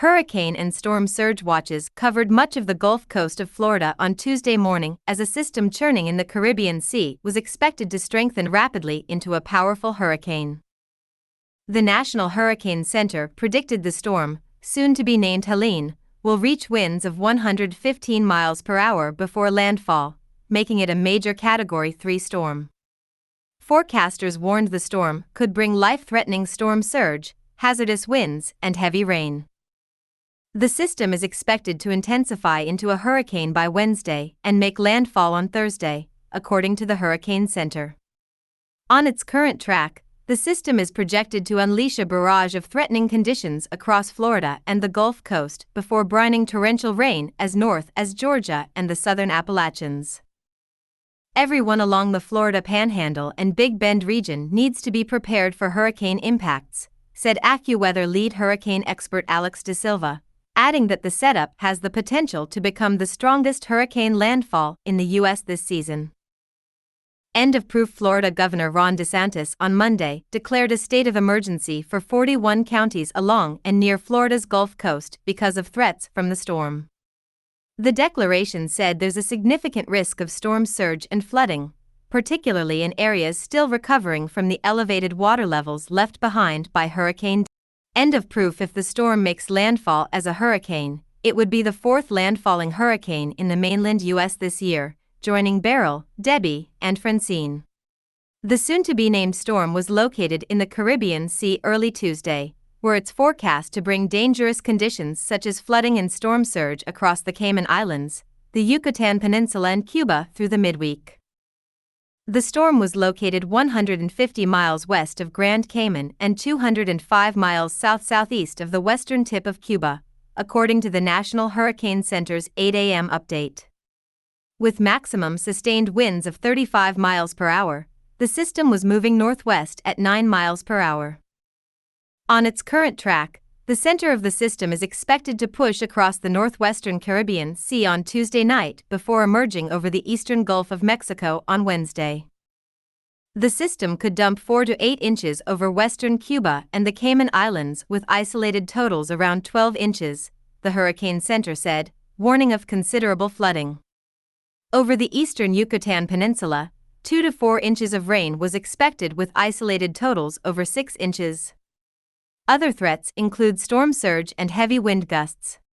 Hurricane and storm surge watches covered much of the Gulf Coast of Florida on Tuesday morning as a system churning in the Caribbean Sea was expected to strengthen rapidly into a powerful hurricane. The National Hurricane Center predicted the storm, soon to be named Helene, will reach winds of 115 miles per hour before landfall, making it a major Category 3 storm. Forecasters warned the storm could bring life-threatening storm surge, hazardous winds, and heavy rain. The system is expected to intensify into a hurricane by Wednesday and make landfall on Thursday, according to the Hurricane Center. On its current track, the system is projected to unleash a barrage of threatening conditions across Florida and the Gulf Coast before brining torrential rain as north as Georgia and the southern Appalachians. Everyone along the Florida Panhandle and Big Bend region needs to be prepared for hurricane impacts, said AccuWeather lead hurricane expert Alex De Silva, adding that the setup has the potential to become the strongest hurricane landfall in the U.S. this season. End-of-proof Florida Governor Ron DeSantis on Monday declared a state of emergency for 41 counties along and near Florida's Gulf Coast because of threats from the storm. The declaration said there's a significant risk of storm surge and flooding, particularly in areas still recovering from the elevated water levels left behind by Hurricane. End of proof. If the storm makes landfall as a hurricane, it would be the fourth landfalling hurricane in the mainland U.S. this year, joining Beryl, Debbie, and Francine. The soon-to-be-named storm was located in the Caribbean Sea early Tuesday, where it's forecast to bring dangerous conditions such as flooding and storm surge across the Cayman Islands, the Yucatan Peninsula and Cuba through the midweek. The storm was located 150 miles west of Grand Cayman and 205 miles south-southeast of the western tip of Cuba, according to the National Hurricane Center's 8 a.m. update. With maximum sustained winds of 35 miles per hour, the system was moving northwest at 9 miles per hour. On its current track, the center of the system is expected to push across the northwestern Caribbean Sea on Tuesday night before emerging over the eastern Gulf of Mexico on Wednesday. The system could dump 4 to 8 inches over western Cuba and the Cayman Islands with isolated totals around 12 inches, the Hurricane Center said, warning of considerable flooding. Over the eastern Yucatan Peninsula, 2 to 4 inches of rain was expected with isolated totals over 6 inches. Other threats include storm surge and heavy wind gusts.